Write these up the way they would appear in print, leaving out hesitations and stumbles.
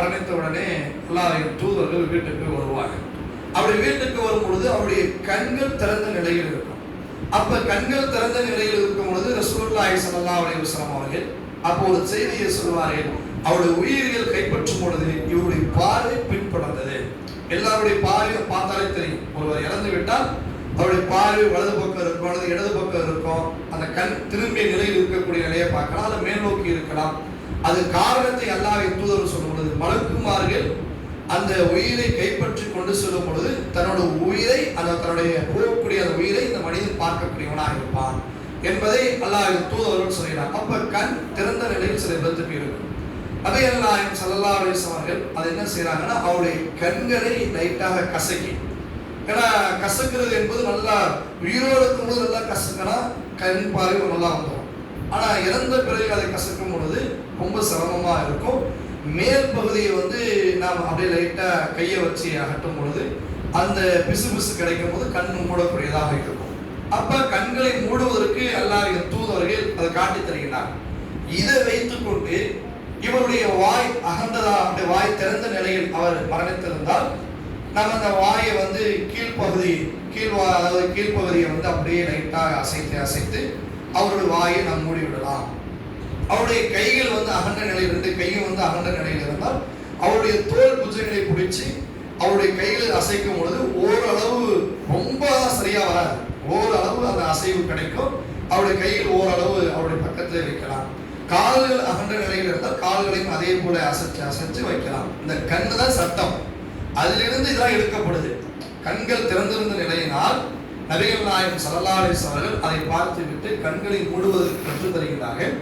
மரணித்த உடனே அல்லாஹ்வின் தூதர்கள் வீட்டுக்கு வருவாங்க. அப்படி வீட்டுக்கு வரும் பொழுது அவருடைய கண்கள் திறந்த நிலையில் இருக்கும். அப்ப கண்கள் திறந்த நிலையில் இருக்கும் பொழுது ரசூலுல்லாஹி ஸல்லல்லாஹு அலைஹி வஸல்லம் அவர்கள் அப்போ ஒரு செய்தியை சொல்வார்கள். அவருடைய உயிர்கள் கைப்பற்றும் பொழுது இவருடைய பார்வை பின்பற்றது. எல்லாருடைய பார்வையை பார்த்தாலே தெரியும். ஒருவர் இறந்து விட்டால் அவருடைய பார்வை வலது பக்கம் இருக்கும் அல்லது இடது பக்கம் இருக்கும். அந்த கண் திரும்பிய நிலையில் இருக்கக்கூடிய நிலையை பார்க்கலாம், அது மேல் நோக்கி இருக்கலாம். அது காரணத்தை அல்லாஹ்வின் தூதர் சொல்லும் பொழுது மலக்குமார்கள் அந்த உயிரை கைப்பற்றி கொண்டு செல்லும் பொழுது தன்னோட உயிரை தன்னுடைய போகக்கூடிய அந்த உயிரை இந்த மனிதன் பார்க்கக்கூடியவனாக இருப்பான் என்பதை அல்லாஹ்வின் தூதர்கள் சொல்கிறார். அப்ப கண் திறந்த நிலையில் சில பேருக்கு இருக்கும். நபிகள் நாயகம் ஸல்லல்லாஹு அலைஹி வஸல்லம் அவர்கள் அதை என்ன செய்யறாங்கன்னா அவருடைய கண்களை லைட்டாக கசக்கி, ஏன்னா கசக்கிறது என்பது நல்லா உயிரோடு இருக்கும்போது நல்லா கசக்கினா கண் பார்வை நல்லா வந்துடும். ஆனா இறந்த பிறகு அதை கசக்கும் பொழுது ரொம்ப சிரமமா இருக்கும். மேல் பகுதியை நாம் அப்படியே லைட்டா கையை வச்சு அகட்டும் பொழுது அந்த பிசு பிசு கிடைக்கும் போது கண் மூடக்கூடியதாக இருக்கும். அப்ப கண்களை மூடுவதற்கு அல்லாஹ்வின் தூதர்கள் அதை காட்டி தருகிறார். இதை வைத்துக் கொண்டு இவருடைய வாய் அகண்டதா, அப்படி வாய் திறந்த நிலையில் அவர் மரணித்திருந்தால் நம்ம அந்த வாயை கீழ்ப்பகுதியை அப்படியே லைட்டாக அசைத்து அவருடைய வாயை நாம் மூடிவிடலாம். அவருடைய கைகள் அகண்ட நிலையில் இருந்து கையும் அகண்ட நிலையில் இருந்தால் அவருடைய தோல் புஜங்களை பிடிச்சி அவருடைய கைகளில் அசைக்கும் பொழுது ஓரளவு ரொம்ப சரியா வராது, ஓரளவு அந்த அசைவு கிடைக்கும். அவருடைய கையில் ஓரளவு அவருடைய பக்கத்தில் வைக்கலாம். கால்கள் அகண்ட நிலையில் இருந்தால் கால்களையும் அதே போல அசைச்சு வைக்கலாம். இந்த கண்ணு தான் சட்டம், அதிலிருந்து இதெல்லாம் எடுக்கப்படுது. கண்கள் திறந்திருந்த நிலையினால் நபிகள் நாயகம் ஸல்லல்லாஹு அலைஹி வஸல்லம் அவர்கள் அதை பார்த்து விட்டு கண்களை மூடுவதற்கு கற்றுத் தருகிறார்கள்.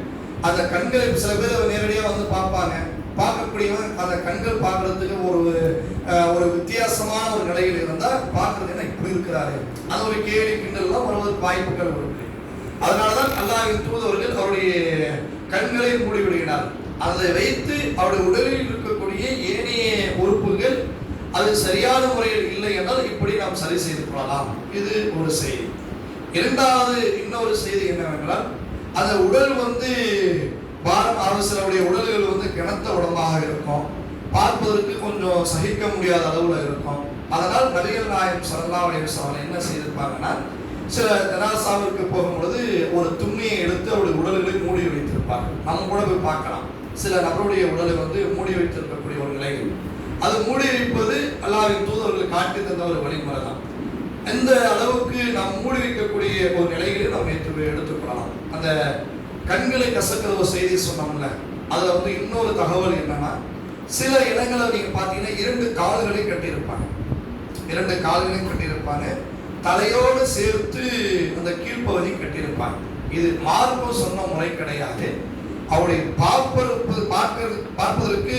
அந்த கண்களை சில பேர் நேரடியாக பார்ப்பாங்க. பார்க்கக்கூடியவன் அந்த கண்கள் பார்க்கறதுக்கு ஒரு வித்தியாசமான ஒரு நிலையில் இருந்தால் பார்க்கறது என்ன இப்படி இருக்கிறாரு, அது ஒரு கேலி கிண்டல்லாம் வருவதற்கு வாய்ப்புகள் இருக்கு. அதனாலதான் அல்லாஹ்வின் தூதர்கள் அவருடைய கண்களை மூடிவிடுகிறார். அதை வைத்து அவருடைய உடலில் இருக்கக்கூடிய ஏனைய உறுப்புகள் அது சரியான முறையில் இல்லை என்றால் இப்படி நாம் சரி செய்து கொள்ளலாம். இது ஒரு செய்தி. இரண்டாவது இன்னொரு செய்தி என்னவென்றால், அந்த உடல் சிலருடைய உடல்கள் கிணத்த உடம்பாக இருக்கும், பார்ப்பதற்கு கொஞ்சம் சகிக்க முடியாத அளவுல இருக்கும். அதனால் நபிகள் நாயகம் ஸல்லல்லாஹு அலைஹி வஸல்லம் என்ன செய்திருப்பாங்கன்னா, சில ஜனாசாவிற்கு போகும்பொழுது ஒரு துணியை எடுத்து அவருடைய உடல்களை மூடி வைத்திருப்பார்கள். நம்ம கூட போய் பார்க்கலாம், சில நபருடைய உடலை மூடி வைத்திருக்கக்கூடிய ஒரு நிலையில் அது மூடி வைப்பது அல்லாஹ்வின் தூதர்கள் காட்டி தந்த ஒரு வழிமுறை தான். எந்த அளவுக்கு நாம் மூடி வைக்கக்கூடிய ஒரு நிலைகளை நாம் எடுத்துக்கொள்ளலாம். அந்த கண்களை கசக்கிற ஒரு செய்தி சொன்னோம்ல, அதுல இன்னொரு தகவல் என்னன்னா, சில இடங்களை நீங்க பாத்தீங்கன்னா இரண்டு கால்களையும் கட்டியிருப்பாங்க, தலையோடு சேர்த்து அந்த கீழ்ப்பகுதி கட்டியிருப்பாங்க. இது மார்க்கம் சொன்ன முறை கிடையாது. அவருடைய பார்ப்பதற்கு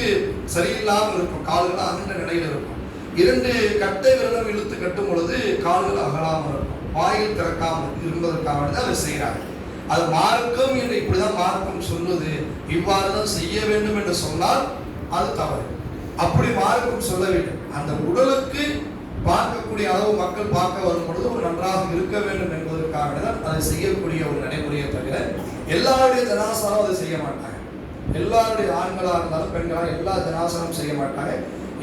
சரியில்லாமல் இருக்கும். கால்கள் அகண்ட நிலையில் இருக்கும். இரண்டு கட்டை விரலும் இழுத்து கட்டும் பொழுது கால்கள் அகலாமல் இருக்கும். வாயில் திறக்காமல் இருப்பதற்காக அதை செய்கிறாங்க. அது மார்க்கம் என்று இப்படிதான் மார்க்கம் சொல்லுது, இவ்வாறுதான் செய்ய வேண்டும் என்று சொன்னால் அது தவறு. அப்படி மார்க்கம் சொல்ல வேண்டும். அந்த உடலுக்கு பார்க்கக்கூடிய அளவு மக்கள் பார்க்க வரும் பொழுது ஒரு நன்றாக இருக்க வேண்டும் என்பதற்காக தான் அதை செய்யக்கூடிய ஒரு நடைமுறையை தவிர எல்லாருடைய ஜனாசாவும் அதை செய்ய மாட்டாங்க. எல்லாருடைய ஆண்களாக இருந்தாலும் பெண்களாக எல்லா ஜனாசாவும் செய்ய மாட்டாங்க.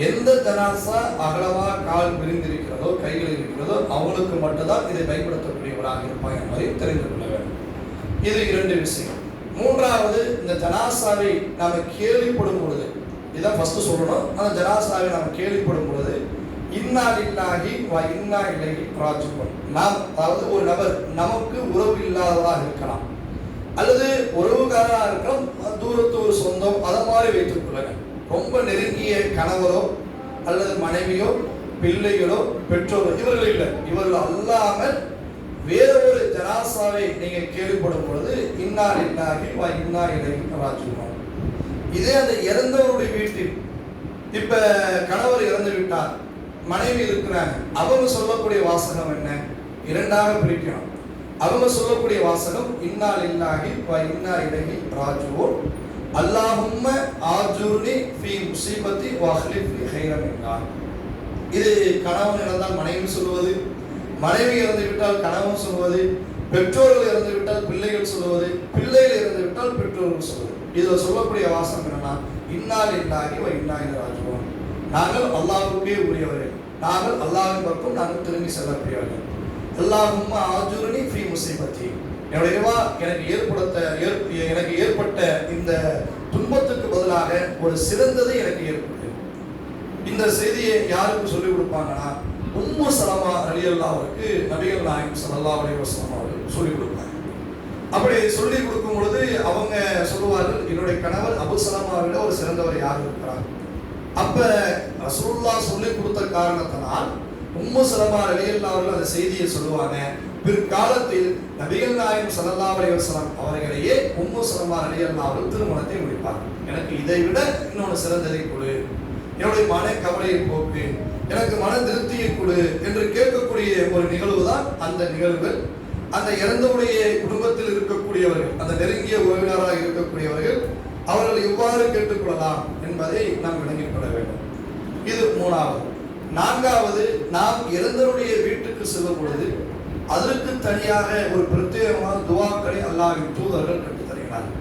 எந்த ஜனாசா அகலவா கால் விரிந்திருக்கிறதோ கைகள் இருக்கிறதோ அவங்களுக்கு மட்டும்தான் இதை பயன்படுத்தக்கூடியவராக இருப்பாங்க என்பதை தெரிந்து கொள்ள வேண்டும். இது இரண்டு விஷயம். மூன்றாவது, இந்த ஜனாசாவை நாம கேள்விப்படும் பொழுது, இதான் ஃபர்ஸ்ட் சொல்லணும், அந்த ஜனாசாவை நாம கேள்விப்படும் பொழுது இன்னா லில்லாஹி வ இன்னா இலைஹி ராஜிஊன். நாம் அதாவது ஒரு நபர் நமக்கு உறவு இல்லாதவராக இருக்கலாம், அல்லது உறவுகாரராக இருக்கலாம், தூரத்து ஒரு சொந்தம், அதை மாதிரி வைத்துக் கொள்ளுங்க. ரொம்ப நெருங்கிய கணவரோ அல்லது மனைவியோ பிள்ளைகளோ பெற்றோரோ இவர்கள் இல்லை, இவர்கள் அல்லாமல் வேற ஒரு ஜனாசாவை நீங்க கேள்விப்படும் பொழுது இன்னா லில்லாஹி வ இன்னா இலைஹி ராஜிஊன். இதே அந்த இறந்தவருடைய வீட்டில் இப்ப கணவர் இறந்து விட்டார், மனைவி இருக்கிறாங்க, அவங்க சொல்லக்கூடிய வாசகம் என்ன? இரண்டாக பிரிக்கணும். அவங்க சொல்லக்கூடிய வாசகம் இன்னா லில்லாஹி வ இன்னா இலைஹி ராஜிஊன், அல்லாஹும்ம ஆஜுர்னி ஃபீ முஸீபத்தி வ அக்லிஃப் லி கைரன் மின்ஹா. இது கணவன் இறந்தால் மனைவி சொல்வது, மனைவி இறந்து விட்டால் கணவன் சொல்வது, பெற்றோர்கள் இறந்து விட்டால் பிள்ளைகள் சொல்வது, பிள்ளைகள் இறந்து விட்டால் பெற்றோர்கள் சொல்வது. இதுல சொல்லக்கூடிய வாசகம் என்னன்னா, இன்னா லில்லாஹி வ இன்னா இலைஹி ராஜிஊன். நாங்கள் அல்லாஹ்வுக்கே உரியவர்கள், நாங்கள் அல்லாஹ்வின் பக்கம் நாங்கள் திரும்பி செல்லக்கூடியவர்கள். அல்லாஹும்ம ஆஜுர்னி ஃபீ முஸீபத்தி, என்னுடைய இறைவா எனக்கு ஏற்பட்ட இந்த துன்பத்துக்கு பதிலாக ஒரு சிறந்ததை எனக்கு ஏற்பட்டு. இந்த செய்தியை யாருக்கு சொல்லிக் கொடுப்பாங்கன்னா, உம்மு சலமா ரலியல்லாஹு அவருக்கு நபிகள் நாயகம் ஸல்லல்லாஹு அலைஹி வஸல்லம் அவர்கள் சொல்லிக் கொடுப்பாங்க. அப்படி சொல்லிக் கொடுக்கும் பொழுது அவங்க சொல்லுவார்கள், என்னுடைய கணவர் அபு சலமாவை விட ஒரு சிறந்தவர் யார் இருக்கிறார். அப்ப ரசூலுல்லாஹ் சொல்லிக் கொடுத்த காரணத்தினால் உம்மு சலமா ரலியல்லாஹு அவர்கள் அந்த செய்தியை சொல்லுவாங்க. பிற்காலத்தில் நபிகள் நாயகம் ஸல்லல்லாஹு அலைஹி வஸல்லம் அவர்களையே உம்மு சலமா ரலியல்லாஹு அவர்கள் திருமணத்தை முடிப்பார். எனக்கு இதை விட இன்னொரு சிறந்ததை கொடு, என்னுடைய மன கவலையை போக்கு, எனக்கு மன திருப்தியை கொடு என்று கேட்கக்கூடிய ஒரு நிகழ்வு தான் அந்த நிகழ்வுகள். அந்த இறந்தவுடைய குடும்பத்தில் இருக்கக்கூடியவர்கள், அந்த நெருங்கிய உறவினராக இருக்கக்கூடியவர்கள், அவர்கள் எவ்வாறு கேட்டுக்கொள்ளலாம் என்பதை நாம் விளங்கிக் கொள்ள வேண்டும். இது மூணாவது. நான்காவது, நாம் இறந்தவருடைய வீட்டுக்கு செல்லும் பொழுது அதற்கு தனியாக ஒரு பிரத்யேகமான துஆக்களை அல்லாஹ்வின் தூதர்கள் கற்றுத் தருகிறார்கள்.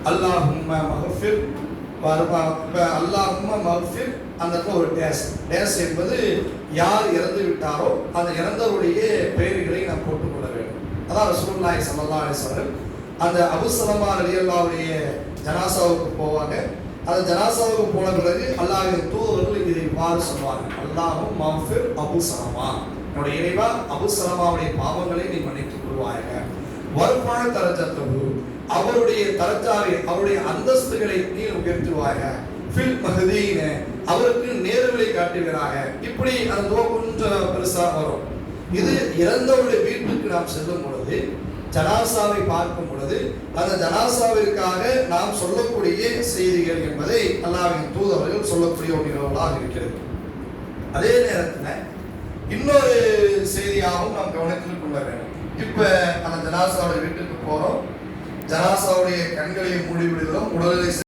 அல்லாஹும்ம மக்ஃபிர், அல்லாஹும்ம மக்ஃபிர், அந்த ஒரு டேஸ் என்பது யார் இறந்து விட்டாரோ அந்த இறந்தவருடைய பெயர்களை நாம் போட்டுக்கொள்ள வேண்டும். அதான் ரசூலுல்லாஹி ஸல்லல்லாஹு அலைஹி வஸல்லம் அந்த அபு சலமா ரலியல்லாஹுடைய ஜனாசாவுக்கு போவாங்க. அந்த ஜனாசாவுக்கு போன பிறகு அல்லாஹ்வின் தூதர்கள் இதை இவ்வாறு சொல்வாங்க, அல்லாஹும் மக்ஃபிர் அபு சலமா, என்னுடைய இறைவா அபு சலமாவுடைய பாவங்களை நீ மன்னித்துக் கொள்வாயாக. வர்ஃபா தரஜத்தஹு, அவருடைய தரஜாவை, அவருடைய அந்தஸ்துகளை நீ உயர்த்துவாயாக. ஃபில் மஹ்தீன, அவருக்கு நேர்வழி காட்டுகிறாக. இப்படி அந்த துஆ கொஞ்சம் பெருசா வரும். இது இறந்தவருடைய வீட்டுக்கு நாம் செல்லும் பொழுது, ஜனாசாவை பார்க்கும் பொழுது, அந்த ஜனாசாவிற்காக நாம் சொல்லக்கூடிய செய்திகள் என்பதை அல்லாஹ்வின் தூதர்கள் சொல்லக்கூடிய ஒரு நிகழ்வாக இருக்கிறது. அதே நேரத்தில் இன்னொரு செய்தியாகவும் நாம் கவனத்தில் கொள்ள வேண்டும். இப்ப அந்த ஜனாசாவுடைய வீட்டுக்கு போறோம், ஜனாசாவுடைய கண்களை மூடி விடுகிறோம், உடலை